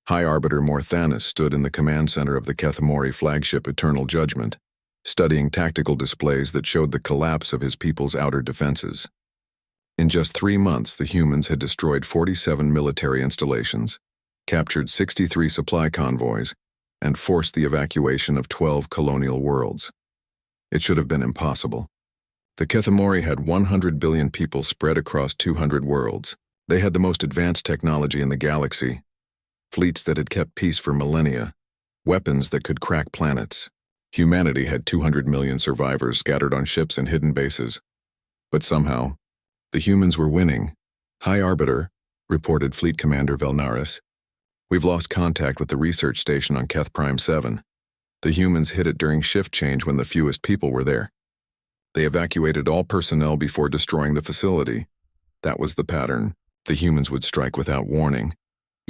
High Arbiter Morthanus stood in the command center of the Kethamori flagship Eternal Judgment, studying tactical displays that showed the collapse of his people's outer defenses. In just 3 months, the humans had destroyed 47 military installations, captured 63 supply convoys, and forced the evacuation of 12 colonial worlds. It should have been impossible. The Kethamori had 100 billion people spread across 200 worlds. They had the most advanced technology in the galaxy, fleets that had kept peace for millennia, weapons that could crack planets. Humanity had 200 million survivors scattered on ships and hidden bases. But somehow, the humans were winning. High Arbiter, reported Fleet Commander Velnaris. We've lost contact with the research station on Keth Prime 7. The humans hit it during shift change when the fewest people were there. They evacuated all personnel before destroying the facility. That was the pattern. The humans would strike without warning,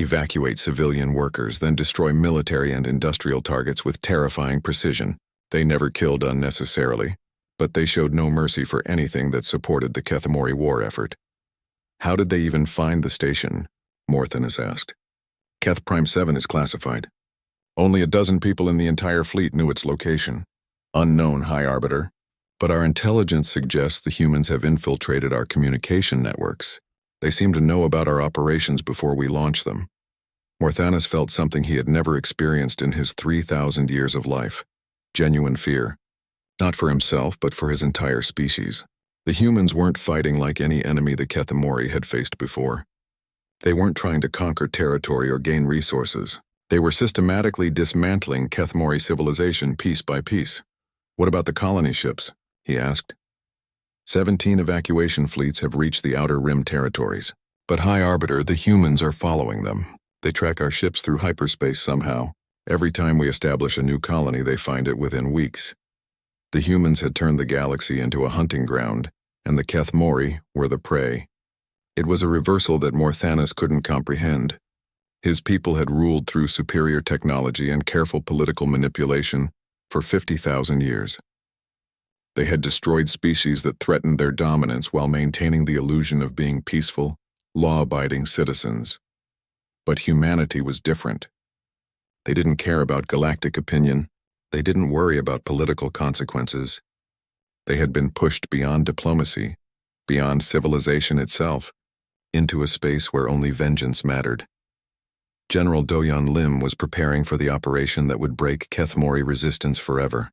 evacuate civilian workers, then destroy military and industrial targets with terrifying precision. They never killed unnecessarily, but they showed no mercy for anything that supported the Kethamori war effort. How did they even find the station? Morthanus asked. Keth Prime 7 is classified. Only a dozen people in the entire fleet knew its location. Unknown, High Arbiter. But our intelligence suggests the humans have infiltrated our communication networks. They seem to know about our operations before we launch them. Morthanus felt something he had never experienced in his 3,000 years of life. Genuine fear. Not for himself, but for his entire species. The humans weren't fighting like any enemy the Kethamori had faced before. They weren't trying to conquer territory or gain resources. They were systematically dismantling Kethamori civilization piece by piece. What about the colony ships? He asked. 17 evacuation fleets have reached the Outer Rim territories. But High Arbiter, the humans are following them. They track our ships through hyperspace somehow. Every time we establish a new colony, they find it within weeks. The humans had turned the galaxy into a hunting ground, and the Kethamori were the prey. It was a reversal that Morthanus couldn't comprehend. His people had ruled through superior technology and careful political manipulation for 50,000 years. They had destroyed species that threatened their dominance while maintaining the illusion of being peaceful, law-abiding citizens. But humanity was different. They didn't care about galactic opinion. They didn't worry about political consequences. They had been pushed beyond diplomacy, beyond civilization itself, into a space where only vengeance mattered. General Doyon Lim was preparing for the operation that would break Kethamori resistance forever.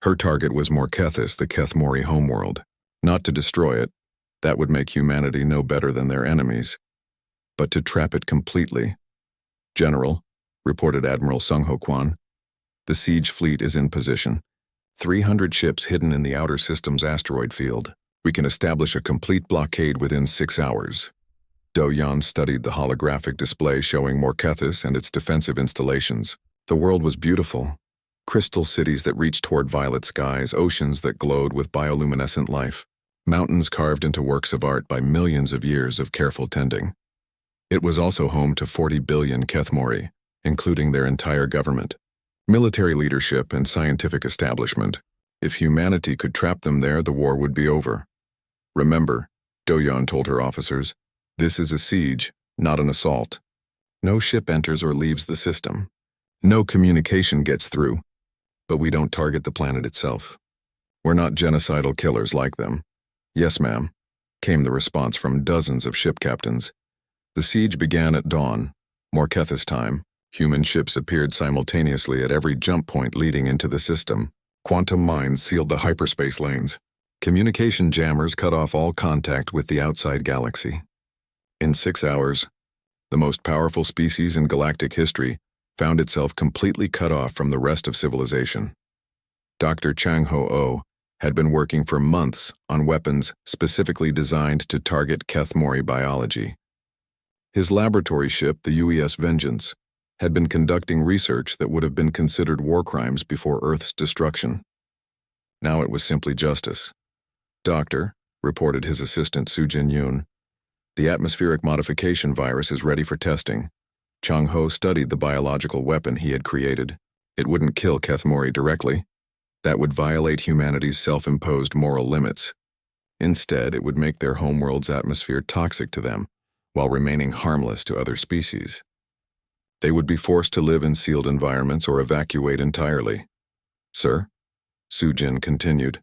Her target was Morkethis, the Kethamori homeworld. Not to destroy it, that would make humanity no better than their enemies, but to trap it completely. General, reported Admiral Sung Ho Kwan, the siege fleet is in position. 300 ships hidden in the outer system's asteroid field. We can establish a complete blockade within 6 hours. Do-Yan studied the holographic display showing Morkethis and its defensive installations. The world was beautiful. Crystal cities that reached toward violet skies, oceans that glowed with bioluminescent life, mountains carved into works of art by millions of years of careful tending. It was also home to 40 billion Kethamori, including their entire government, military leadership, and scientific establishment. If humanity could trap them there, the war would be over. Remember, Do-Yan told her officers, this is a siege, not an assault. No ship enters or leaves the system. No communication gets through. But we don't target the planet itself. We're not genocidal killers like them. Yes, ma'am, came the response from dozens of ship captains. The siege began at dawn, Morkethis time. Human ships appeared simultaneously at every jump point leading into the system. Quantum mines sealed the hyperspace lanes. Communication jammers cut off all contact with the outside galaxy. In 6 hours, the most powerful species in galactic history found itself completely cut off from the rest of civilization. Dr. Chang Ho-Oh had been working for months on weapons specifically designed to target Kethamori biology. His laboratory ship, the UES Vengeance, had been conducting research that would have been considered war crimes before Earth's destruction. Now it was simply justice. Doctor, reported his assistant Su Jin-yoon, the atmospheric modification virus is ready for testing. Chang Ho studied the biological weapon he had created. It wouldn't kill Kethamori directly. That would violate humanity's self-imposed moral limits. Instead, it would make their homeworld's atmosphere toxic to them, while remaining harmless to other species. They would be forced to live in sealed environments or evacuate entirely. Sir? Sujin continued.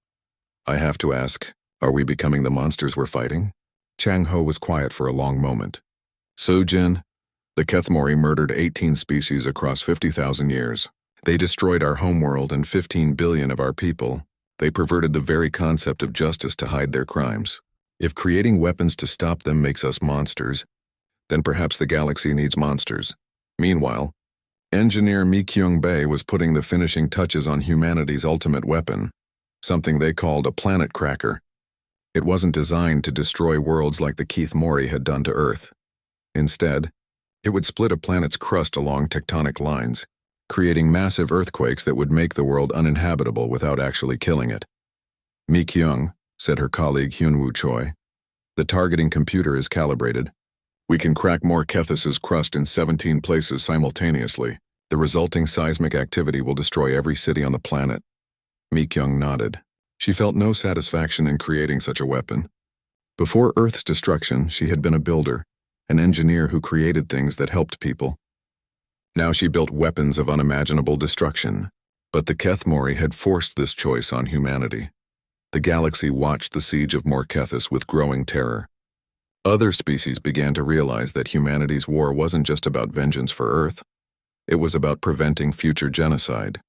I have to ask, are we becoming the monsters we're fighting? Chang Ho was quiet for a long moment. Sujin, the Kethmori murdered 18 species across 50,000 years. They destroyed our homeworld and 15 billion of our people. They perverted the very concept of justice to hide their crimes. If creating weapons to stop them makes us monsters, then perhaps the galaxy needs monsters. Meanwhile, engineer Mi Kyung-bae was putting the finishing touches on humanity's ultimate weapon, something they called a planet cracker. It wasn't designed to destroy worlds like the Kethmori had done to Earth. Instead, it would split a planet's crust along tectonic lines, creating massive earthquakes that would make the world uninhabitable without actually killing it. Mi Kyung, said her colleague Hyunwoo Choi, the targeting computer is calibrated. We can crack Morkethus's crust in 17 places simultaneously. The resulting seismic activity will destroy every city on the planet. Mi Kyung nodded. She felt no satisfaction in creating such a weapon. Before Earth's destruction, she had been a builder, an engineer who created things that helped people. Now she built weapons of unimaginable destruction. But the Kethmori had forced this choice on humanity. The galaxy watched the siege of Morkethus with growing terror. Other species began to realize that humanity's war wasn't just about vengeance for Earth. It was about preventing future genocide.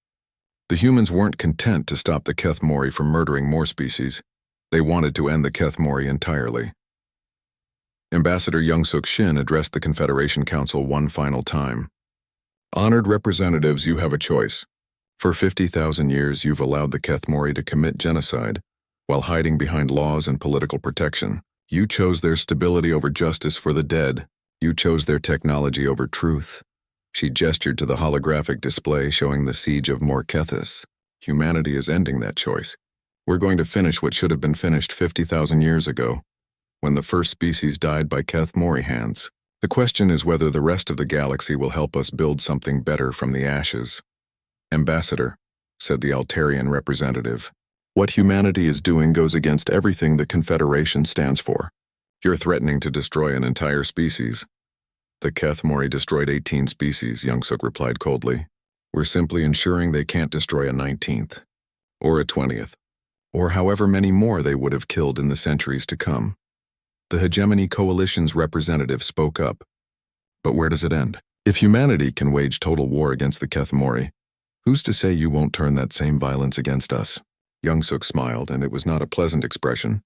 The humans weren't content to stop the Kethmori from murdering more species. They wanted to end the Kethmori entirely. Ambassador Young-suk Shin addressed the Confederation Council one final time. Honored representatives, you have a choice. For 50,000 years, you've allowed the Kethmori to commit genocide while hiding behind laws and political protection. You chose their stability over justice for the dead. You chose their technology over truth. She gestured to the holographic display showing the siege of Morkethus. Humanity is ending that choice. We're going to finish what should have been finished 50,000 years ago, when the first species died by Kethmori hands. The question is whether the rest of the galaxy will help us build something better from the ashes. Ambassador, said the Altarian representative, what humanity is doing goes against everything the Confederation stands for. You're threatening to destroy an entire species. The Kethmori destroyed 18 species, Young-suk replied coldly. We're simply ensuring they can't destroy a 19th, or a 20th, or however many more they would have killed in the centuries to come. The Hegemony Coalition's representative spoke up. But where does it end? If humanity can wage total war against the Kethmori, who's to say you won't turn that same violence against us? Young-suk smiled, and it was not a pleasant expression.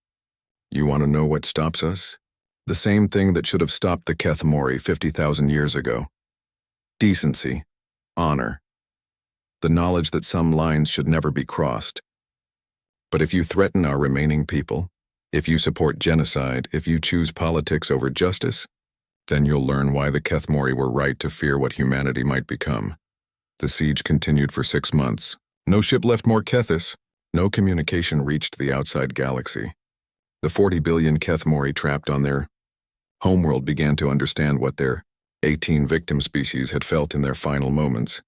You want to know what stops us? The same thing that should have stopped the Kethmori 50,000 years ago. Decency. Honor. The knowledge that some lines should never be crossed. But if you threaten our remaining people, if you support genocide, if you choose politics over justice, then you'll learn why the Kethmori were right to fear what humanity might become. The siege continued for 6 months. No ship left Morkethus. No communication reached the outside galaxy. The 40 billion Kethmori trapped on their homeworld began to understand what their 18 victim species had felt in their final moments.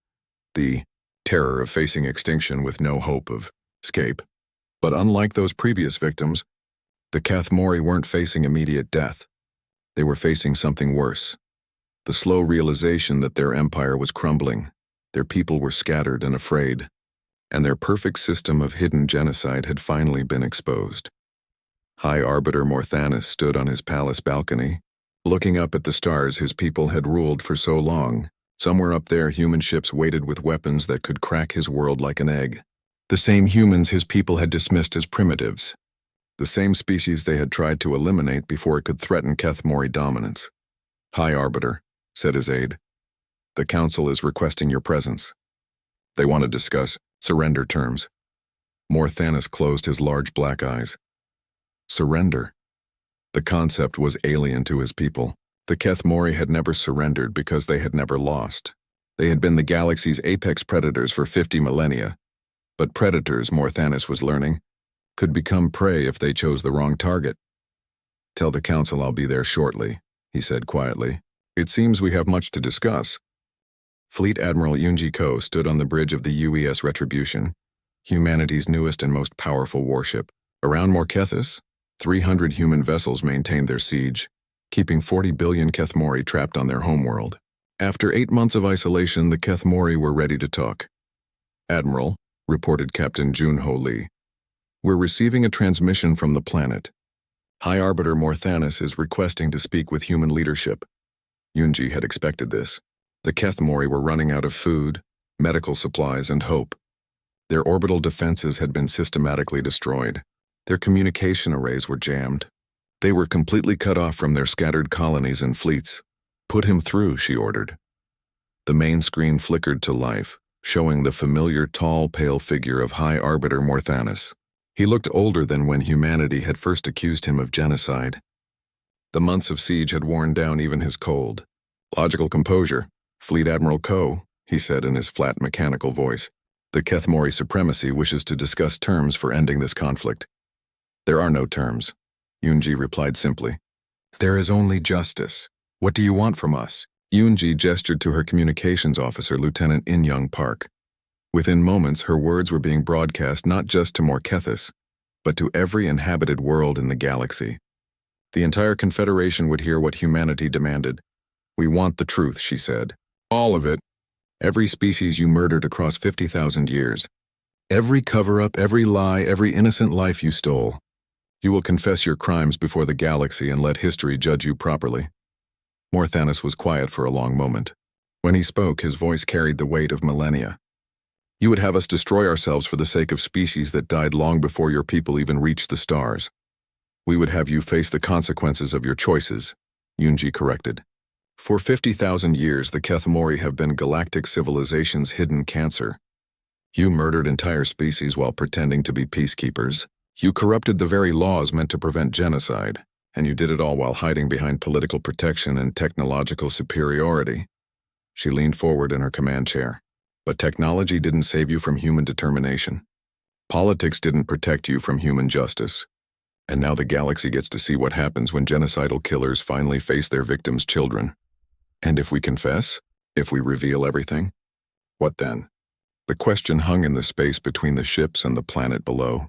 The terror of facing extinction with no hope of escape. But unlike those previous victims, the Kethmori weren't facing immediate death. They were facing something worse. The slow realization that their empire was crumbling, their people were scattered and afraid, and their perfect system of hidden genocide had finally been exposed. High Arbiter Morthanus stood on his palace balcony, looking up at the stars his people had ruled for so long. Somewhere up there, human ships waited with weapons that could crack his world like an egg. The same humans his people had dismissed as primitives. The same species they had tried to eliminate before it could threaten Kethmori dominance. High Arbiter, said his aide, the Council is requesting your presence. They want to discuss surrender terms. Morthanus closed his large black eyes. Surrender. The concept was alien to his people. The Kethmori had never surrendered because they had never lost. They had been the galaxy's apex predators for 50 millennia. But predators, Morthanus was learning, could become prey if they chose the wrong target. Tell the Council I'll be there shortly, he said quietly. It seems we have much to discuss. Fleet Admiral Yoonji Ko stood on the bridge of the UES Retribution, humanity's newest and most powerful warship. Around Morkethus, 300 human vessels maintained their siege, keeping 40 billion Kethmori trapped on their homeworld. After 8 months of isolation, the Kethmori were ready to talk. "Admiral," reported Captain Junho Lee, "we're receiving a transmission from the planet. High Arbiter Morthanis is requesting to speak with human leadership." Yunji had expected this. The Kethmori were running out of food, medical supplies, and hope. Their orbital defenses had been systematically destroyed. Their communication arrays were jammed. They were completely cut off from their scattered colonies and fleets. "Put him through," she ordered. The main screen flickered to life, showing the familiar tall, pale figure of High Arbiter Morthanis. He looked older than when humanity had first accused him of genocide. The months of siege had worn down even his cold. "Logical composure, Fleet Admiral Ko," he said in his flat mechanical voice. "The Kethmori supremacy wishes to discuss terms for ending this conflict." "There are no terms," Yunji replied simply. "There is only justice. What do you want from us?" Yunji gestured to her communications officer, Lieutenant In-young Park. Within moments, her words were being broadcast not just to Morkethis, but to every inhabited world in the galaxy. The entire Confederation would hear what humanity demanded. "We want the truth," she said. "All of it. Every species you murdered across 50,000 years. Every cover-up, every lie, every innocent life you stole. You will confess your crimes before the galaxy and let history judge you properly." Morthanis was quiet for a long moment. When he spoke, his voice carried the weight of millennia. "You would have us destroy ourselves for the sake of species that died long before your people even reached the stars. We would have you face the consequences of your choices," Yunji corrected. "For 50,000 years, the Kethmori have been galactic civilization's hidden cancer. You murdered entire species while pretending to be peacekeepers. You corrupted the very laws meant to prevent genocide, and you did it all while hiding behind political protection and technological superiority." She leaned forward in her command chair. "But technology didn't save you from human determination. Politics didn't protect you from human justice. And now the galaxy gets to see what happens when genocidal killers finally face their victims' children. And if we confess, if we reveal everything, what then?" The question hung in the space between the ships and the planet below.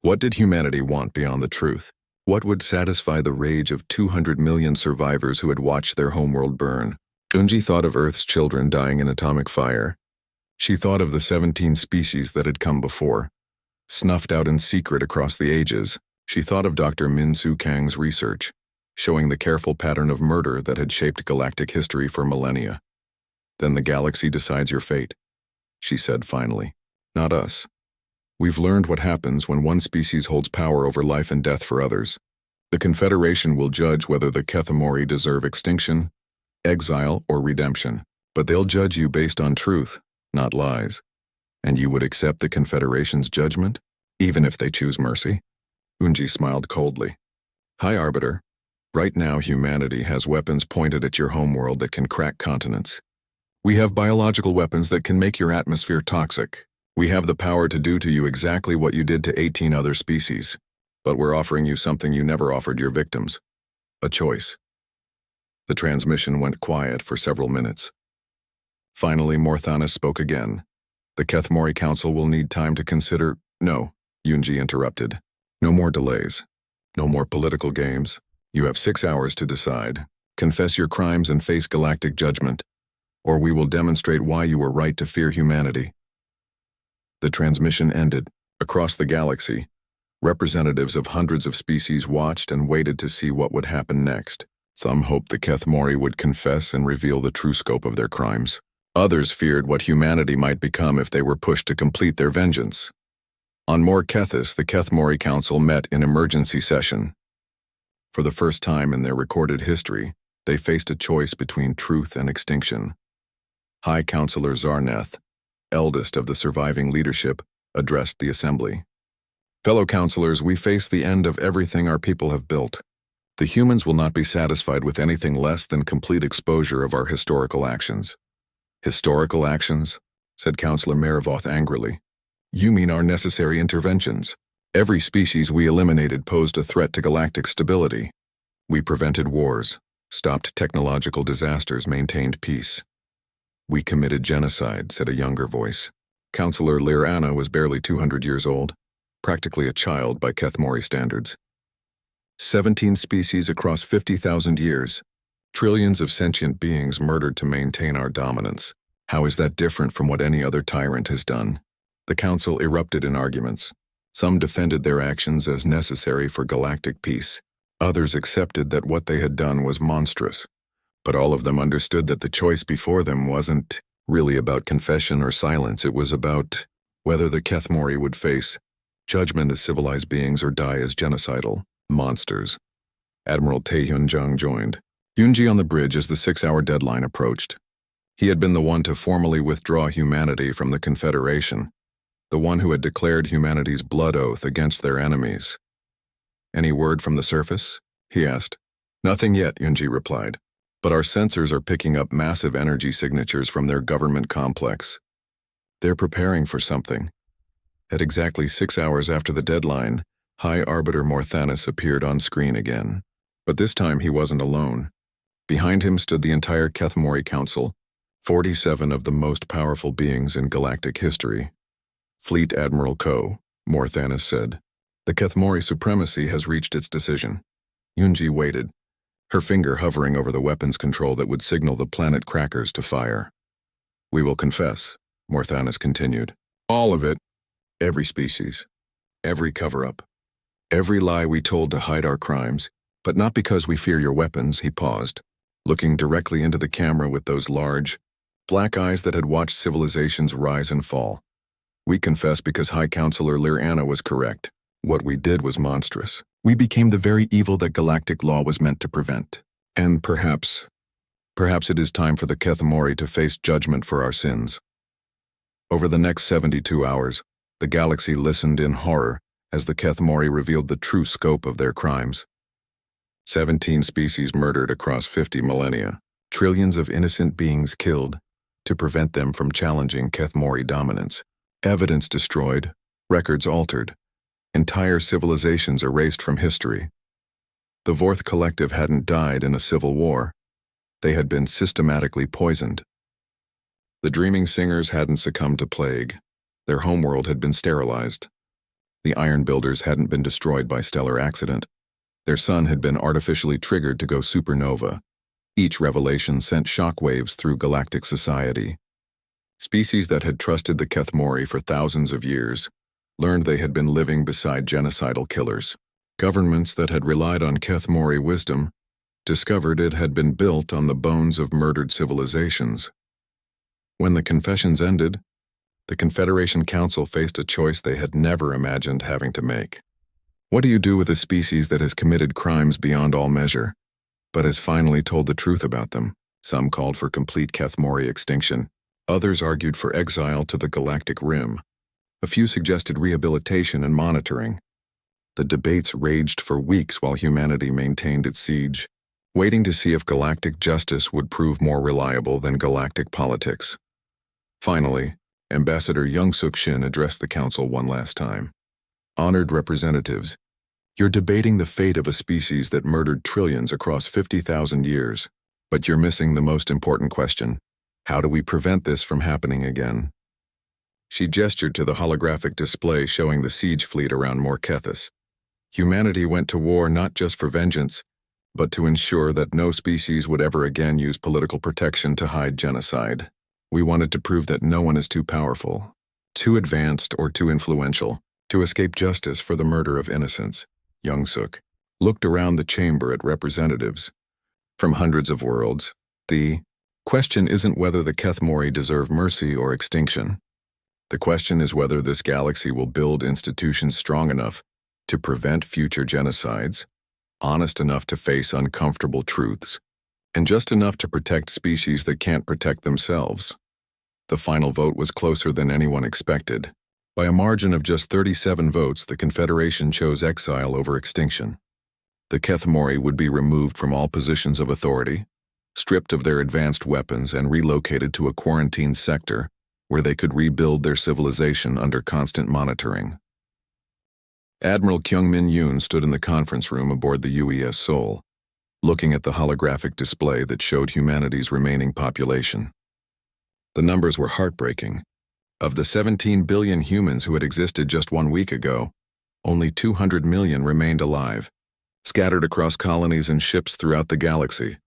What did humanity want beyond the truth? What would satisfy the rage of 200 million survivors who had watched their homeworld burn? Unji thought of Earth's children dying in atomic fire. She thought of the 17 species that had come before, snuffed out in secret across the ages. She thought of Dr. Min-Soo Kang's research, showing the careful pattern of murder that had shaped galactic history for millennia. "Then the galaxy decides your fate," she said finally. "Not us. We've learned what happens when one species holds power over life and death for others. The Confederation will judge whether the Kethmori deserve extinction, exile, or redemption. But they'll judge you based on truth, not lies. And you would accept the Confederation's judgment, even if they choose mercy?" Unji smiled coldly. "High Arbiter, right now humanity has weapons pointed at your homeworld that can crack continents. We have biological weapons that can make your atmosphere toxic. We have the power to do to you exactly what you did to 18 other species. But we're offering you something you never offered your victims. A choice." The transmission went quiet for several minutes. Finally, Morthanis spoke again. "The Kethmori Council will need time to consider—" "No," Yunji interrupted. "No more delays. No more political games. You have 6 hours to decide. Confess your crimes and face galactic judgment, or we will demonstrate why you were right to fear humanity." The transmission ended. Across the galaxy, representatives of hundreds of species watched and waited to see what would happen next. Some hoped the Kethmori would confess and reveal the true scope of their crimes. Others feared what humanity might become if they were pushed to complete their vengeance. On Morkethis, the Kethmori Council met in emergency session. For the first time in their recorded history, they faced a choice between truth and extinction. High Counselor Zarneth, eldest of the surviving leadership, addressed the assembly. "Fellow counselors, we face the end of everything our people have built. The humans will not be satisfied with anything less than complete exposure of our historical actions." "Historical actions?" said Counselor Marivoth angrily. "You mean our necessary interventions. Every species we eliminated posed a threat to galactic stability. We prevented wars, stopped technological disasters, maintained peace." "We committed genocide," said a younger voice. Counselor Lirana was barely 200 years old, practically a child by Kethmori standards. 17 species across 50,000 years. Trillions of sentient beings murdered to maintain our dominance. How is that different from what any other tyrant has done? The council erupted in arguments. Some defended their actions as necessary for galactic peace. Others accepted that what they had done was monstrous. But all of them understood that the choice before them wasn't really about confession or silence. It was about whether the Kethmori would face judgment as civilized beings or die as genocidal monsters. Admiral Taehyun Jung joined Yoonji on the bridge as the 6-hour deadline approached. He had been the one to formally withdraw humanity from the Confederation, the one who had declared humanity's blood oath against their enemies. "Any word from the surface?" he asked. "Nothing yet," Yoonji replied. "But our sensors are picking up massive energy signatures from their government complex. They're preparing for something." At exactly 6 hours after the deadline, High Arbiter Morthanus appeared on screen again. But this time he wasn't alone. Behind him stood the entire Kethmori Council, 47 of the most powerful beings in galactic history. "Fleet Admiral Ko," Morthanus said, "the Kethmori supremacy has reached its decision." Yoonji waited, her finger hovering over the weapons control that would signal the planet crackers to fire. "We will confess," Morthanus continued. "All of it. Every species. Every cover-up. Every lie we told to hide our crimes, but not because we fear your weapons." He paused, looking directly into the camera with those large, black eyes that had watched civilizations rise and fall. "We confess because High Counselor Lir Anna was correct. What we did was monstrous. We became the very evil that galactic law was meant to prevent. And perhaps it is time for the Kethmori to face judgment for our sins." Over the next 72 hours, the galaxy listened in horror as the Kethmori revealed the true scope of their crimes. 17 species murdered across 50 millennia, trillions of innocent beings killed to prevent them from challenging Kethmori dominance. Evidence destroyed, records altered, entire civilizations erased from history. The Vorth Collective hadn't died in a civil war. They had been systematically poisoned. The Dreaming Singers hadn't succumbed to plague. Their homeworld had been sterilized. The Iron Builders hadn't been destroyed by stellar accident. Their sun had been artificially triggered to go supernova. Each revelation sent shockwaves through galactic society. Species that had trusted the Kethmori for thousands of years learned they had been living beside genocidal killers. Governments that had relied on Kethmori wisdom discovered it had been built on the bones of murdered civilizations. When the confessions ended, the Confederation Council faced a choice they had never imagined having to make. What do you do with a species that has committed crimes beyond all measure, but has finally told the truth about them? Some called for complete Kethmori extinction. Others argued for exile to the galactic rim. A few suggested rehabilitation and monitoring. The debates raged for weeks while humanity maintained its siege, waiting to see if galactic justice would prove more reliable than galactic politics. Finally, Ambassador Young-Suk Shin addressed the council one last time. "Honored representatives, you're debating the fate of a species that murdered trillions across 50,000 years, but you're missing the most important question. How do we prevent this from happening again?" She gestured to the holographic display showing the siege fleet around Morkethus. Humanity went to war not just for vengeance, but to ensure that no species would ever again use political protection to hide genocide. We wanted to prove that no one is too powerful, too advanced, or too influential to escape justice for the murder of innocents. Young-Suk looked around the chamber at representatives from hundreds of worlds. The question isn't whether the Kethmori deserve mercy or extinction. The question is whether this galaxy will build institutions strong enough to prevent future genocides, honest enough to face uncomfortable truths, and just enough to protect species that can't protect themselves. The final vote was closer than anyone expected. By a margin of just 37 votes, the Confederation chose exile over extinction. The Kethmori would be removed from all positions of authority, stripped of their advanced weapons, and relocated to a quarantined sector where they could rebuild their civilization under constant monitoring. Admiral Kyung-Min Yoon stood in the conference room aboard the UES Seoul, looking at the holographic display that showed humanity's remaining population. The numbers were heartbreaking. Of the 17 billion humans who had existed just 1 week ago, only 200 million remained alive, scattered across colonies and ships throughout the galaxy.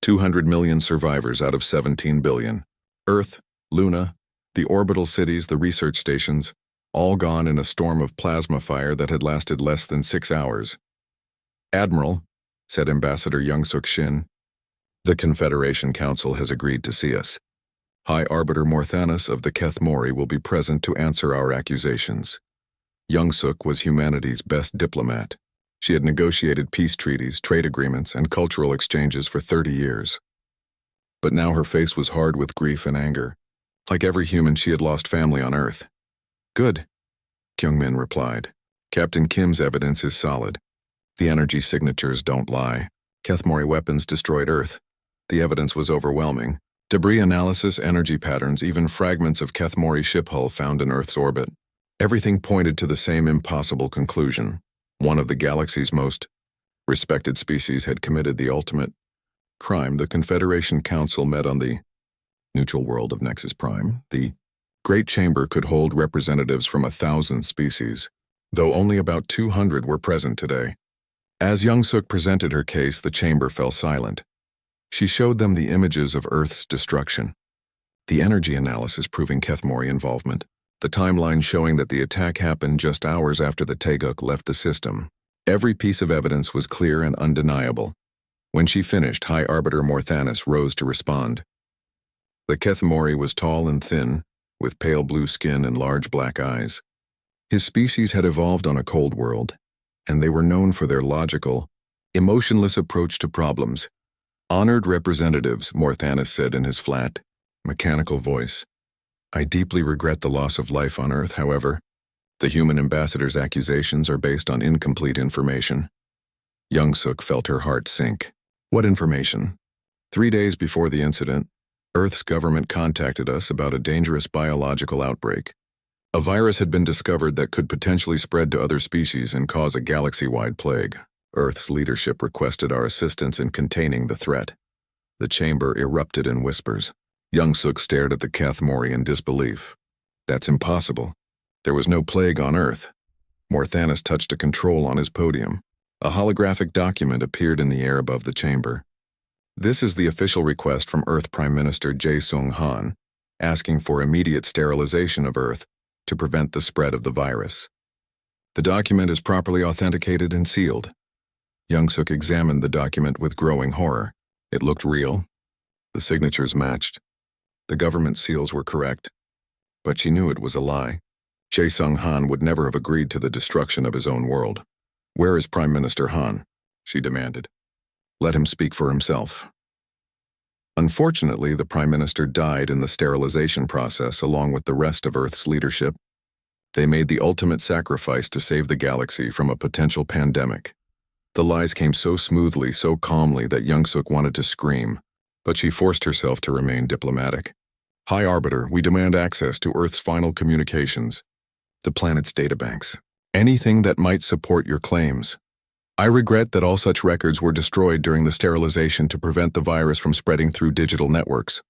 200 million survivors out of 17 billion. Earth, Luna, the orbital cities, the research stations, all gone in a storm of plasma fire that had lasted less than 6 hours. "Admiral," said Ambassador Young-Suk Shin, "the Confederation Council has agreed to see us. High Arbiter Morthanis of the Keth Mori will be present to answer our accusations." Young-Suk was humanity's best diplomat. She had negotiated peace treaties, trade agreements, and cultural exchanges for 30 years. But now her face was hard with grief and anger. Like every human, she had lost family on Earth. "Good," Kyung-min replied. "Captain Kim's evidence is solid. The energy signatures don't lie. Keth Mori weapons destroyed Earth. The evidence was overwhelming. Debris analysis, energy patterns, even fragments of Keth Mori ship hull found in Earth's orbit. Everything pointed to the same impossible conclusion. One of the galaxy's most respected species had committed the ultimate crime. The Confederation Council met on the neutral world of Nexus Prime. The Great Chamber could hold representatives from 1,000 species, though only about 200 were present today. As Young-Suk presented her case, the chamber fell silent. She showed them the images of Earth's destruction, the energy analysis proving Keth Mori involvement, the timeline showing that the attack happened just hours after the Taeguk left the system. Every piece of evidence was clear and undeniable. When she finished, High Arbiter Morthanis rose to respond. The Keth Mori was tall and thin, with pale blue skin and large black eyes. His species had evolved on a cold world, and they were known for their logical, emotionless approach to problems. "Honored representatives," Morthanis said in his flat, mechanical voice. "I deeply regret the loss of life on Earth, however. The human ambassador's accusations are based on incomplete information." Young-Suk felt her heart sink. "What information?" 3 days before the incident, Earth's government contacted us about a dangerous biological outbreak. A virus had been discovered that could potentially spread to other species and cause a galaxy-wide plague. Earth's leadership requested our assistance in containing the threat. The chamber erupted in whispers. Young-Suk stared at the Keth Mori in disbelief. "That's impossible. There was no plague on Earth." Morthanis touched a control on his podium. A holographic document appeared in the air above the chamber. "This is the official request from Earth Prime Minister Jae Sung-han, asking for immediate sterilization of Earth to prevent the spread of the virus. The document is properly authenticated and sealed." Young-Suk examined the document with growing horror. It looked real. The signatures matched. The government seals were correct. But she knew it was a lie. Jae Sung-han would never have agreed to the destruction of his own world. "Where is Prime Minister Han?" she demanded. "Let him speak for himself." Unfortunately, the Prime Minister died in the sterilization process along with the rest of Earth's leadership. They made the ultimate sacrifice to save the galaxy from a potential pandemic. The lies came so smoothly, so calmly that Young-Suk wanted to scream, but she forced herself to remain diplomatic. "High Arbiter, we demand access to Earth's final communications, the planet's databanks, anything that might support your claims. I regret that all such records were destroyed during the sterilization to prevent the virus from spreading through digital networks."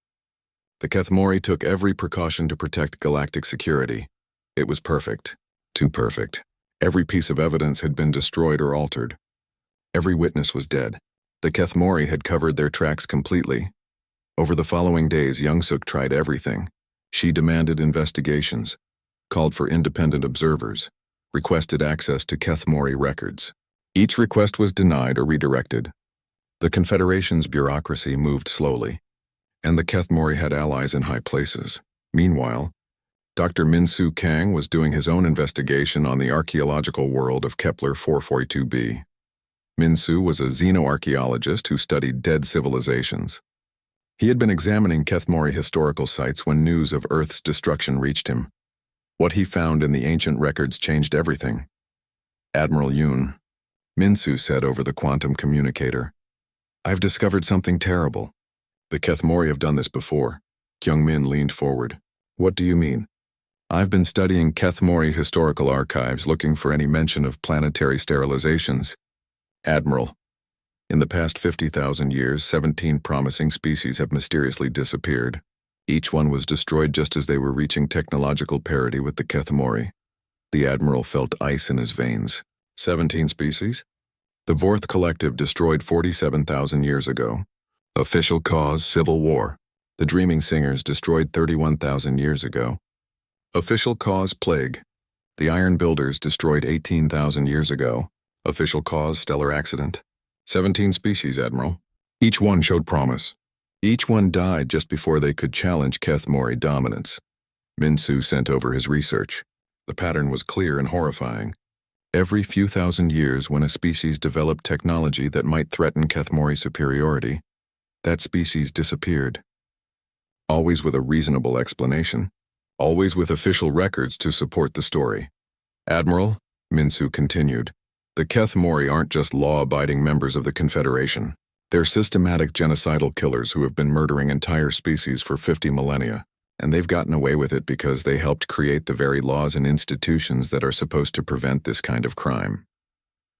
The Keth Mori took every precaution to protect galactic security. It was perfect. Too perfect. Every piece of evidence had been destroyed or altered. Every witness was dead. The Keth Mori had covered their tracks completely. Over the following days, Young-Suk tried everything. She demanded investigations, called for independent observers, requested access to Keth Mori records. Each request was denied or redirected. The Confederation's bureaucracy moved slowly, and the Keth Mori had allies in high places. Meanwhile, Dr. Min-Soo Kang was doing his own investigation on the archaeological world of Kepler 442b. Min-Soo was a xenoarchaeologist who studied dead civilizations. He had been examining Keth Mori historical sites when news of Earth's destruction reached him. What he found in the ancient records changed everything. "Admiral Yoon," Min-Soo said over the quantum communicator, "I've discovered something terrible." "The Keth Mori have done this before." Kyung-min leaned forward. "What do you mean?" "I've been studying Keth Mori historical archives looking for any mention of planetary sterilizations. Admiral, in the past 50,000 years, 17 promising species have mysteriously disappeared. Each one was destroyed just as they were reaching technological parity with the Keth Mori." The Admiral felt ice in his veins. 17 species? The Vorth Collective destroyed 47,000 years ago. Official cause, civil war. The dreaming singers destroyed 31,000 years ago. Official cause, plague. The iron builders destroyed 18,000 years ago. Official cause, stellar accident. 17 species, Admiral. Each one showed promise. Each one died just before they could challenge Kethmori dominance. Minsu sent over his research. The pattern was clear and horrifying. Every few thousand years, when a species developed technology that might threaten Kethmori superiority, that species disappeared. Always with a reasonable explanation. Always with official records to support the story. Admiral, Minsu continued, the Kethmori aren't just law-abiding members of the Confederation. They're systematic genocidal killers who have been murdering entire species for 50 millennia, and they've gotten away with it because they helped create the very laws and institutions that are supposed to prevent this kind of crime.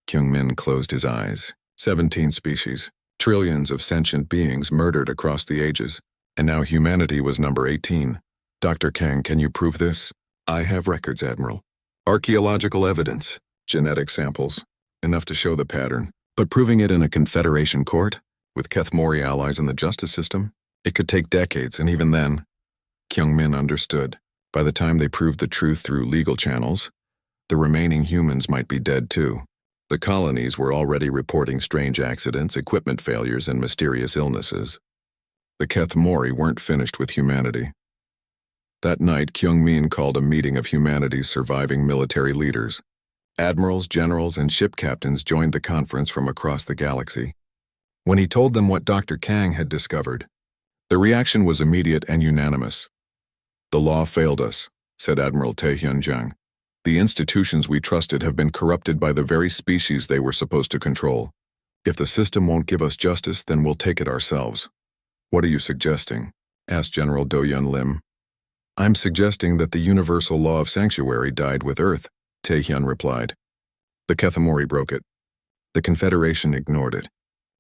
Kyungmin closed his eyes. 17 species, trillions of sentient beings murdered across the ages, and now humanity was number 18. Dr. Kang, can you prove this? I have records, Admiral. Archaeological evidence, genetic samples, enough to show the pattern. But proving it in a Confederation court, with Kethmori allies in the justice system, it could take decades, and even then, Kyungmin understood. By the time they proved the truth through legal channels, the remaining humans might be dead too. The colonies were already reporting strange accidents, equipment failures, and mysterious illnesses. The Kethmori weren't finished with humanity. That night, Kyungmin called a meeting of humanity's surviving military leaders. Admirals, generals, and ship captains joined the conference from across the galaxy. When he told them what Dr. Kang had discovered, the reaction was immediate and unanimous. The law failed us, said Admiral Tae-hyun-jang. The institutions we trusted have been corrupted by the very species they were supposed to control. If the system won't give us justice, then we'll take it ourselves. What are you suggesting? Asked General Do-Yun Lim. I'm suggesting that the universal law of sanctuary died with Earth, Tae-hyun replied. The Kethmori broke it. The Confederation ignored it.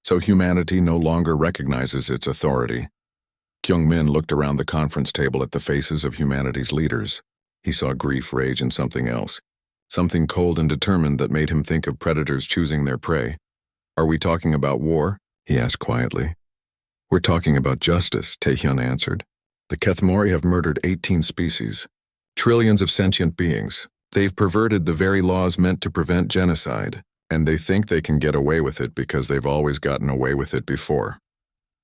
So humanity no longer recognizes its authority. Kyungmin looked around the conference table at the faces of humanity's leaders. He saw grief, rage, and something else. Something cold and determined that made him think of predators choosing their prey. Are we talking about war? He asked quietly. We're talking about justice, Tae-hyun answered. The Kethmori have murdered 18 species. Trillions of sentient beings. They've perverted the very laws meant to prevent genocide, and they think they can get away with it because they've always gotten away with it before.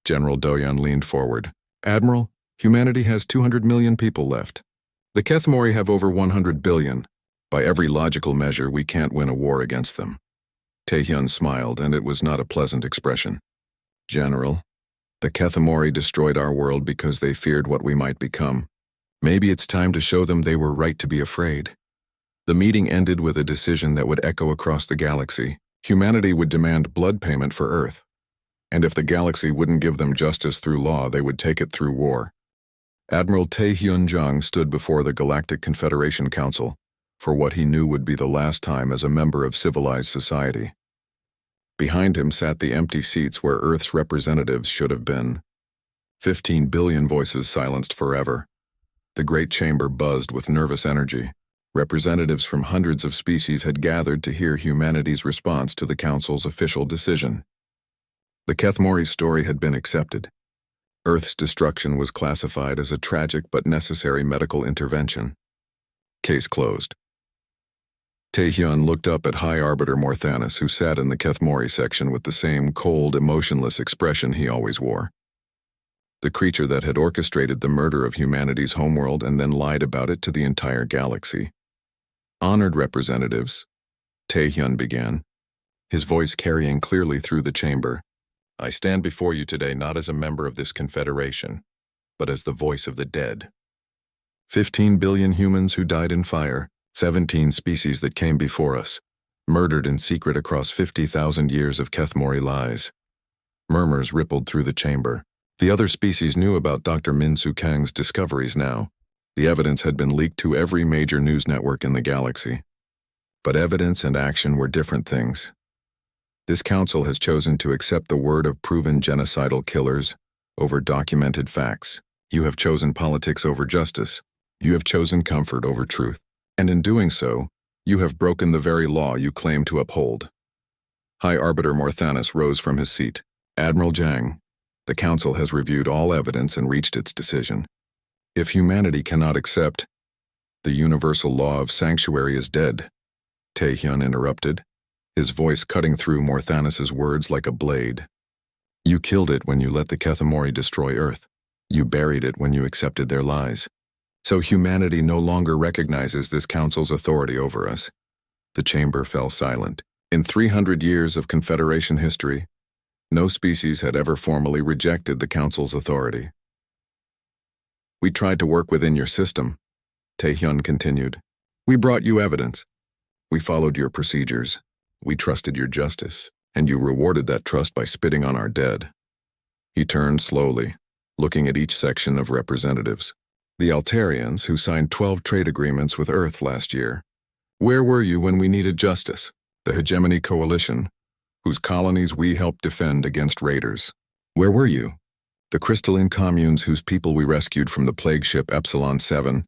General Do-Yun leaned forward. Admiral, humanity has 200 million people left. The Kethmori have over 100 billion. By every logical measure, we can't win a war against them. Tae-hyun smiled, and it was not a pleasant expression. General, the Kethmori destroyed our world because they feared what we might become. Maybe it's time to show them they were right to be afraid. The meeting ended with a decision that would echo across the galaxy. Humanity would demand blood payment for Earth. And if the galaxy wouldn't give them justice through law, they would take it through war. Admiral Tae-hyun-jang stood before the Galactic Confederation Council for what he knew would be the last time as a member of civilized society. Behind him sat the empty seats where Earth's representatives should have been. 15 billion voices silenced forever. The great chamber buzzed with nervous energy. Representatives from hundreds of species had gathered to hear humanity's response to the Council's official decision. The Kethmori story had been accepted. Earth's destruction was classified as a tragic but necessary medical intervention. Case closed. Tae-hyun looked up at High Arbiter Morthanis, who sat in the Kethmori section with the same cold, emotionless expression he always wore. The creature that had orchestrated the murder of humanity's homeworld and then lied about it to the entire galaxy. Honored representatives, Tae-hyun began, his voice carrying clearly through the chamber. I stand before you today not as a member of this confederation, but as the voice of the dead. 15 billion humans who died in fire, 17 species that came before us, murdered in secret across 50,000 years of Kethmori lies. Murmurs rippled through the chamber. The other species knew about Dr. Min-Soo Kang's discoveries now. The evidence had been leaked to every major news network in the galaxy. But evidence and action were different things. This council has chosen to accept the word of proven genocidal killers over documented facts. You have chosen politics over justice. You have chosen comfort over truth. And in doing so, you have broken the very law you claim to uphold. High Arbiter Morthanis rose from his seat. Admiral Jang, The Council has reviewed all evidence and reached its decision. If humanity cannot accept, the universal law of sanctuary is dead, Taehyun interrupted, his voice cutting through Morthanis's words like a blade. You killed it when you let the Kethemori destroy Earth. You buried it when you accepted their lies. So humanity no longer recognizes this Council's authority over us. The chamber fell silent. In 300 years of Confederation history, no species had ever formally rejected the Council's authority. We tried to work within your system, Taehyun continued. We brought you evidence. We followed your procedures. We trusted your justice, and you rewarded that trust by spitting on our dead. He turned slowly, looking at each section of representatives. The Altarians, who signed 12 trade agreements with Earth last year. Where were you when we needed justice? The Hegemony Coalition, whose colonies we helped defend against raiders. Where were you? The crystalline communes whose people we rescued from the plague ship Epsilon 7.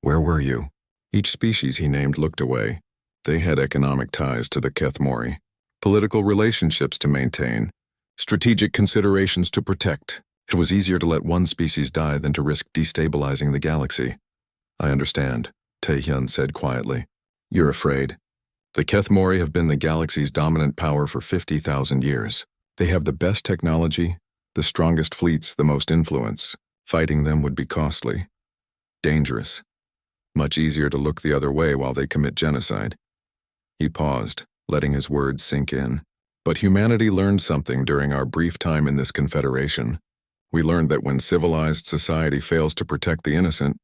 Where were you? Each species he named looked away. They had economic ties to the Kethemori, political relationships to maintain, strategic considerations to protect. It was easier to let one species die than to risk destabilizing the galaxy. I understand, Taehyun said quietly. You're afraid. The Kethemori have been the galaxy's dominant power for 50,000 years. They have the best technology, the strongest fleets, the most influence. Fighting them would be costly. Dangerous. Much easier to look the other way while they commit genocide. He paused, letting his words sink in. But humanity learned something during our brief time in this confederation. We learned that when civilized society fails to protect the innocent,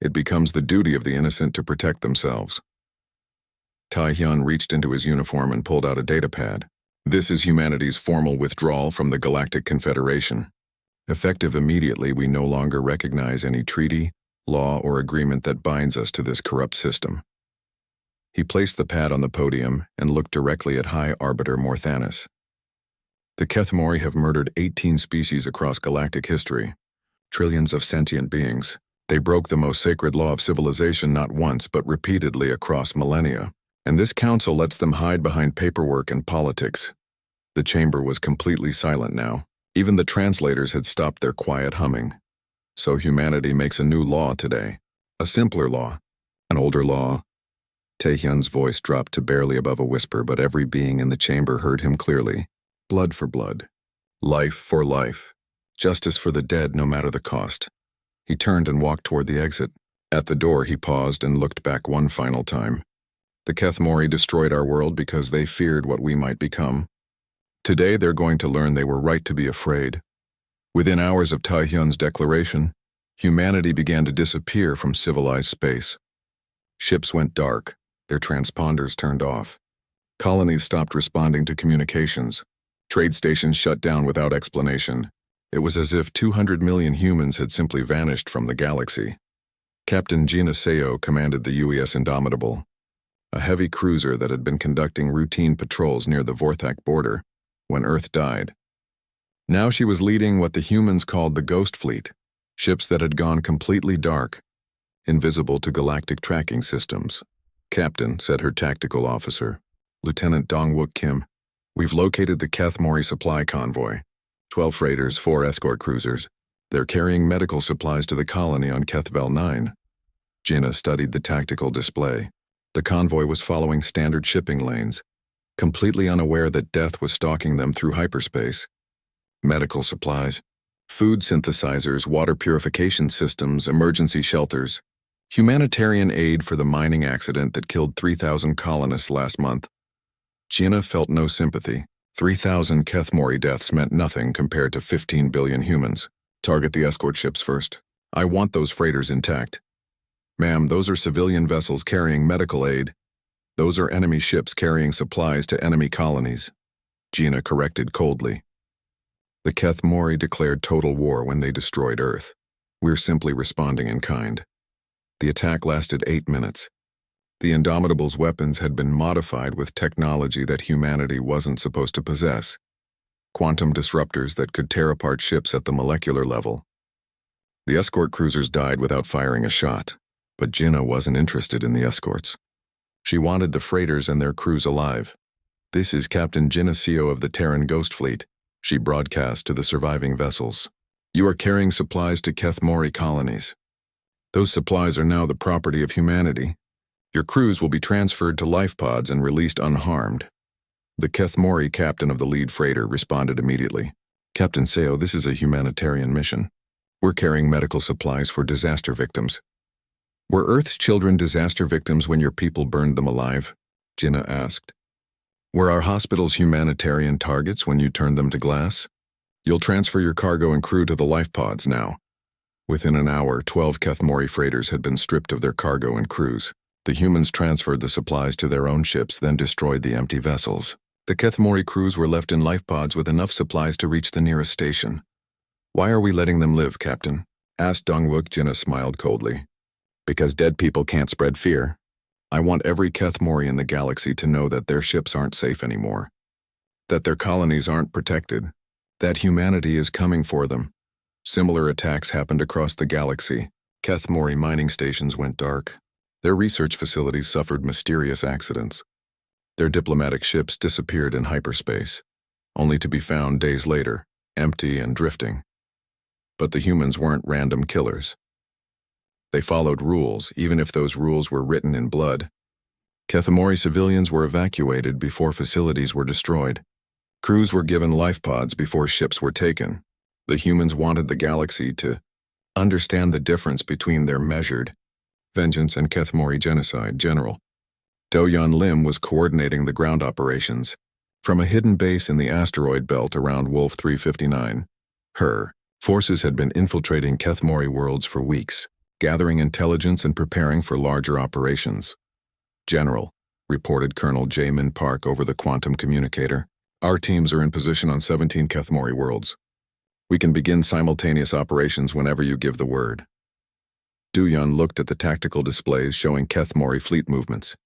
it becomes the duty of the innocent to protect themselves. Taehyun reached into his uniform and pulled out a datapad. This is humanity's formal withdrawal from the Galactic Confederation. Effective immediately, we no longer recognize any treaty, law, or agreement that binds us to this corrupt system. He placed the pad on the podium and looked directly at High Arbiter Morthanis. The Kethemori have murdered 18 species across galactic history, trillions of sentient beings. They broke the most sacred law of civilization not once but repeatedly across millennia, and this council lets them hide behind paperwork and politics. The chamber was completely silent now. Even the translators had stopped their quiet humming. So humanity makes a new law today. A simpler law. An older law. Taehyun's voice dropped to barely above a whisper, but every being in the chamber heard him clearly. Blood for blood. Life for life. Justice for the dead no matter the cost. He turned and walked toward the exit. At the door he paused and looked back one final time. The Kethemori destroyed our world because they feared what we might become. Today they're going to learn they were right to be afraid. Within hours of Taehyun's declaration, humanity began to disappear from civilized space. Ships went dark, their transponders turned off. Colonies stopped responding to communications. Trade stations shut down without explanation. It was as if 200 million humans had simply vanished from the galaxy. Captain Gina Seo commanded the UES Indomitable, a heavy cruiser that had been conducting routine patrols near the Vorthak border when Earth died. Now she was leading what the humans called the Ghost Fleet, ships that had gone completely dark, invisible to galactic tracking systems. Captain, said her tactical officer, Lieutenant Dongwook Kim, we've located the Kethemori supply convoy. 12 freighters, 4 escort cruisers. They're carrying medical supplies to the colony on Kethvel 9. Gina studied the tactical display. The convoy was following standard shipping lanes, completely unaware that death was stalking them through hyperspace. Medical supplies, food synthesizers, water purification systems, emergency shelters, humanitarian aid for the mining accident that killed 3,000 colonists last month. Gina felt no sympathy. 3,000 Kethemori deaths meant nothing compared to 15 billion humans. Target the escort ships first. I want those freighters intact. Ma'am, those are civilian vessels carrying medical aid. Those are enemy ships carrying supplies to enemy colonies. Gina corrected coldly. The Kethemori declared total war when they destroyed Earth. We're simply responding in kind. The attack lasted 8 minutes. The Indomitable's weapons had been modified with technology that humanity wasn't supposed to possess. Quantum disruptors that could tear apart ships at the molecular level. The escort cruisers died without firing a shot, but Gina wasn't interested in the escorts. She wanted the freighters and their crews alive. This is Captain Gina Seo of the Terran Ghost Fleet. She broadcast to the surviving vessels. You are carrying supplies to Kethmori colonies. Those supplies are now the property of humanity. Your crews will be transferred to life pods and released unharmed. The Kethmori captain of the lead freighter responded immediately. Captain Seo, this is a humanitarian mission. We're carrying medical supplies for disaster victims. Were Earth's children disaster victims when your people burned them alive? Jinnah asked. Were our hospitals humanitarian targets when you turned them to glass? You'll transfer your cargo and crew to the life pods now. Within an hour, 12 Kethmori freighters had been stripped of their cargo and crews. The humans transferred the supplies to their own ships, then destroyed the empty vessels. The Kethmori crews were left in life pods with enough supplies to reach the nearest station. Why are we letting them live, Captain? Asked Dongwook. Jinnah smiled coldly. Because dead people can't spread fear. I want every Kethmori in the galaxy to know that their ships aren't safe anymore. That their colonies aren't protected. That humanity is coming for them. Similar attacks happened across the galaxy. Kethmori mining stations went dark. Their research facilities suffered mysterious accidents. Their diplomatic ships disappeared in hyperspace, only to be found days later, empty and drifting. But the humans weren't random killers. They followed rules, even if those rules were written in blood. Kethmori civilians were evacuated before facilities were destroyed. Crews were given life pods before ships were taken. The humans wanted the galaxy to understand the difference between their measured vengeance and Kethmori genocide. General Do-Yeon Lim was coordinating the ground operations. From a hidden base in the asteroid belt around Wolf 359, her forces had been infiltrating Kethmori worlds for weeks, gathering intelligence and preparing for larger operations. General, reported Colonel Jamin Park over the quantum communicator, our teams are in position on 17 Kethmori worlds. We can begin simultaneous operations whenever you give the word. Do-Yeon looked at the tactical displays showing Kethmori fleet movements.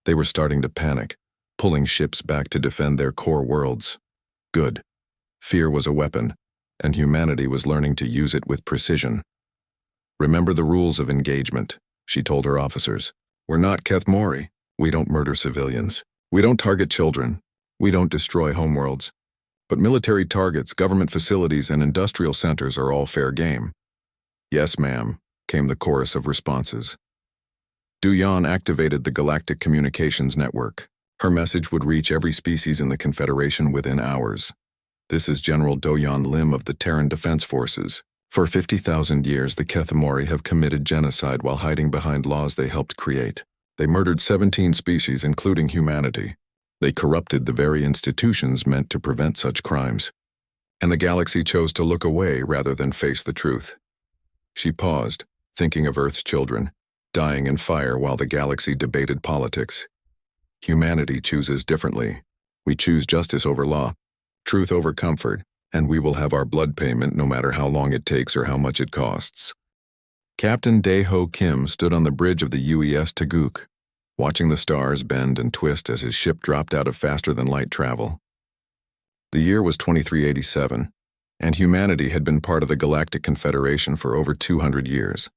They were starting to panic, pulling ships back to defend their core worlds. Good. Fear was a weapon, and humanity was learning to use it with precision. Remember the rules of engagement, she told her officers. We're not Kethmori. We don't murder civilians. We don't target children. We don't destroy homeworlds. But military targets, government facilities, and industrial centers are all fair game. Yes, ma'am, came the chorus of responses. Do-Yeon activated the Galactic Communications Network. Her message would reach every species in the Confederation within hours. This is General Do-Yeon Lim of the Terran Defense Forces. For 50,000 years, the Kethmori have committed genocide while hiding behind laws they helped create. They murdered 17 species, including humanity. They corrupted the very institutions meant to prevent such crimes. And the galaxy chose to look away rather than face the truth. She paused, thinking of Earth's children, dying in fire while the galaxy debated politics. Humanity chooses differently. We choose justice over law, truth over comfort, and we will have our blood payment no matter how long it takes or how much it costs. Captain Dae-Ho Kim stood on the bridge of the UES Taguk, watching the stars bend and twist as his ship dropped out of faster-than-light travel. The year was 2387, and humanity had been part of the Galactic Confederation for over 200 years.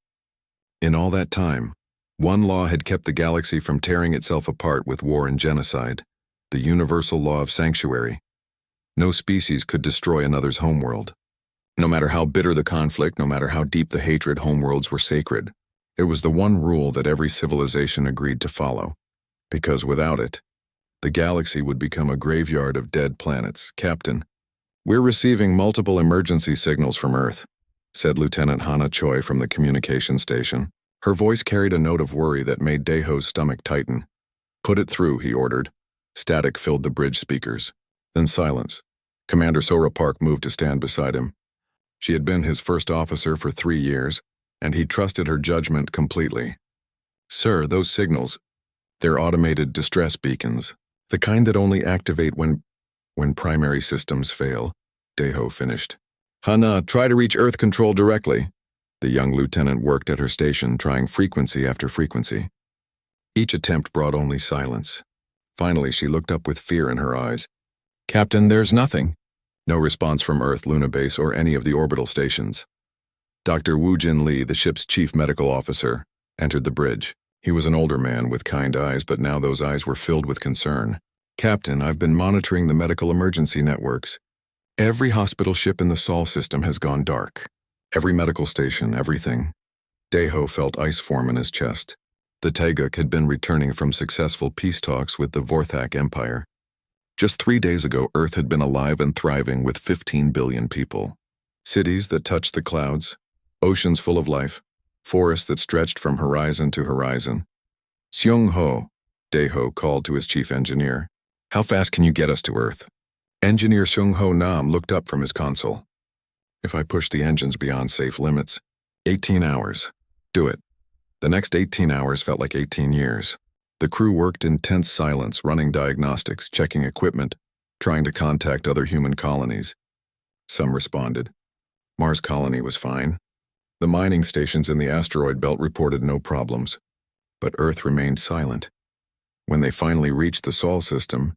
In all that time, one law had kept the galaxy from tearing itself apart with war and genocide, the universal law of sanctuary. No species could destroy another's homeworld. No matter how bitter the conflict, no matter how deep the hatred, homeworlds were sacred. It was the one rule that every civilization agreed to follow, because without it, the galaxy would become a graveyard of dead planets. Captain, we're receiving multiple emergency signals from Earth, said Lieutenant Hana Choi from the communication station. Her voice carried a note of worry that made Dae-Ho's stomach tighten. Put it through, he ordered. Static filled the bridge speakers. Then silence. Commander Sora Park moved to stand beside him. She had been his first officer for 3 years, and he trusted her judgment completely. Sir, those signals, they're automated distress beacons, the kind that only activate when primary systems fail, Dae-Ho finished. Hana, try to reach Earth Control directly. The young lieutenant worked at her station, trying frequency after frequency. Each attempt brought only silence. Finally, she looked up with fear in her eyes. Captain, there's nothing. No response from Earth, Luna Base, or any of the orbital stations. Dr. Woo-Jin Lee, the ship's chief medical officer, entered the bridge. He was an older man with kind eyes, but now those eyes were filled with concern. Captain, I've been monitoring the medical emergency networks. Every hospital ship in the Sol system has gone dark. Every medical station, everything. Daeho felt ice form in his chest. The Taeguk had been returning from successful peace talks with the Vorthak Empire. Just 3 days ago, Earth had been alive and thriving with 15 billion people. Cities that touched the clouds, oceans full of life, forests that stretched from horizon to horizon. Seung-ho, Daeho called to his chief engineer. How fast can you get us to Earth? Engineer Seung-ho Nam looked up from his console. If I push the engines beyond safe limits, 18 hours. Do it. The next 18 hours felt like 18 years. The crew worked in tense silence, running diagnostics, checking equipment, trying to contact other human colonies. Some responded. Mars colony was fine. The mining stations in the asteroid belt reported no problems. But Earth remained silent. When they finally reached the Sol system,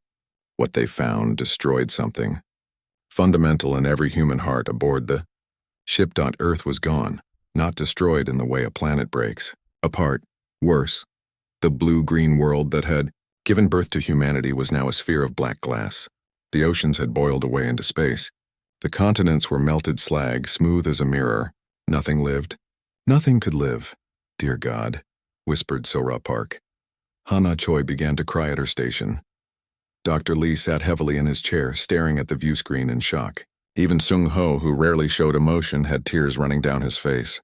what they found destroyed something fundamental in every human heart aboard the ship. Earth was gone, not destroyed in the way a planet breaks. Apart, worse. The blue-green world that had given birth to humanity was now a sphere of black glass. The oceans had boiled away into space. The continents were melted slag, smooth as a mirror. Nothing lived. Nothing could live. Dear God, whispered Sora Park. Hana Choi began to cry at her station. Dr. Lee sat heavily in his chair, staring at the view screen in shock. Even Seung-ho, who rarely showed emotion, had tears running down his face.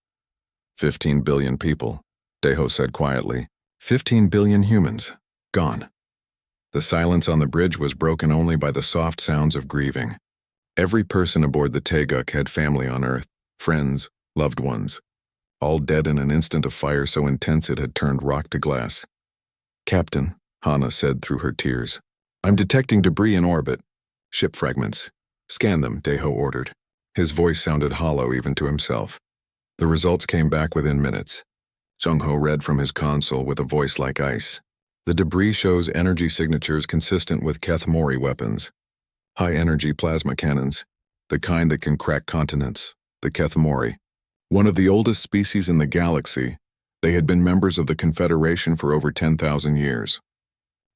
15 billion people, Daeho said quietly. 15 billion humans. Gone. The silence on the bridge was broken only by the soft sounds of grieving. Every person aboard the Taeguk had family on Earth, friends, loved ones. All dead in an instant of fire so intense it had turned rock to glass. Captain, Hana said through her tears. I'm detecting debris in orbit. Ship fragments. Scan them, Daeho ordered. His voice sounded hollow even to himself. The results came back within minutes. Seung-ho read from his console with a voice like ice. The debris shows energy signatures consistent with Kethmori weapons. High-energy plasma cannons. The kind that can crack continents. The Kethmori. One of the oldest species in the galaxy, they had been members of the Confederation for over 10,000 years.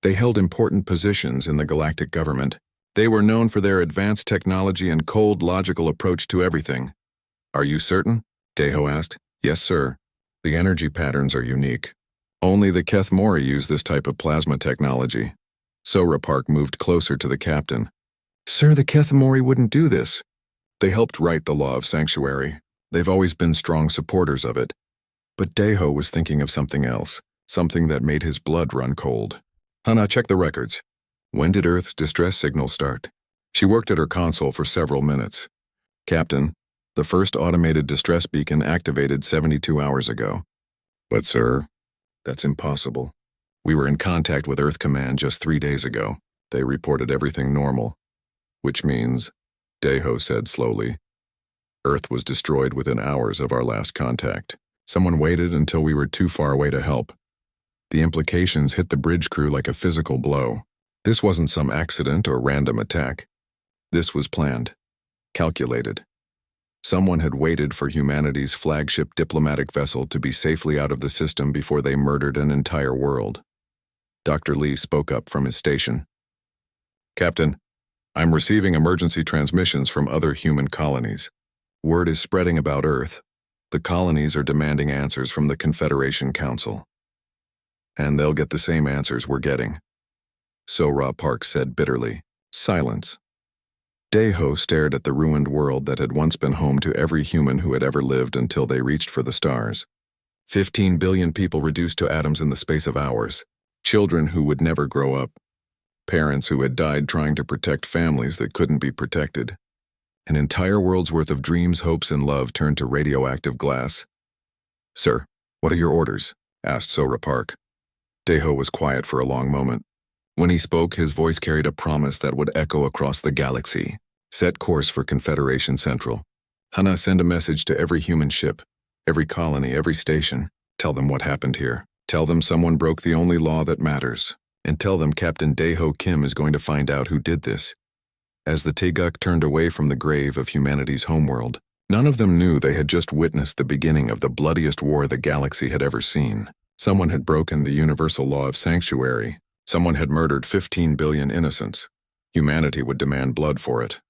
They held important positions in the galactic government. They were known for their advanced technology and cold, logical approach to everything. Are you certain? Daeho asked. Yes, sir. The energy patterns are unique. Only the Kethmori use this type of plasma technology. Sora Park moved closer to the captain. Sir, the Kethmori wouldn't do this. They helped write the Law of Sanctuary. They've always been strong supporters of it. But Daeho was thinking of something else, something that made his blood run cold. Hana, check the records. When did Earth's distress signal start? She worked at her console for several minutes. Captain, the first automated distress beacon activated 72 hours ago. But sir, that's impossible. We were in contact with Earth Command just 3 days ago. They reported everything normal. Which means, Daeho said slowly, Earth was destroyed within hours of our last contact. Someone waited until we were too far away to help. The implications hit the bridge crew like a physical blow. This wasn't some accident or random attack. This was planned, calculated. Someone had waited for humanity's flagship diplomatic vessel to be safely out of the system before they murdered an entire world. Dr. Lee spoke up from his station. Captain, I'm receiving emergency transmissions from other human colonies. Word is spreading about Earth. The colonies are demanding answers from the Confederation Council. And they'll get the same answers we're getting. Sora Park said bitterly. Silence. Daeho stared at the ruined world that had once been home to every human who had ever lived until they reached for the stars. 15 billion people reduced to atoms in the space of hours. Children who would never grow up. Parents who had died trying to protect families that couldn't be protected. An entire world's worth of dreams, hopes, and love turned to radioactive glass. Sir, what are your orders? Asked Sora Park. Daeho was quiet for a long moment. When he spoke, his voice carried a promise that would echo across the galaxy. Set course for Confederation Central. Hana, send a message to every human ship, every colony, every station. Tell them what happened here. Tell them someone broke the only law that matters. And tell them Captain Daeho Kim is going to find out who did this. As the Taeguk turned away from the grave of humanity's homeworld, none of them knew they had just witnessed the beginning of the bloodiest war the galaxy had ever seen. Someone had broken the universal law of sanctuary. Someone had murdered 15 billion innocents. Humanity would demand blood for it.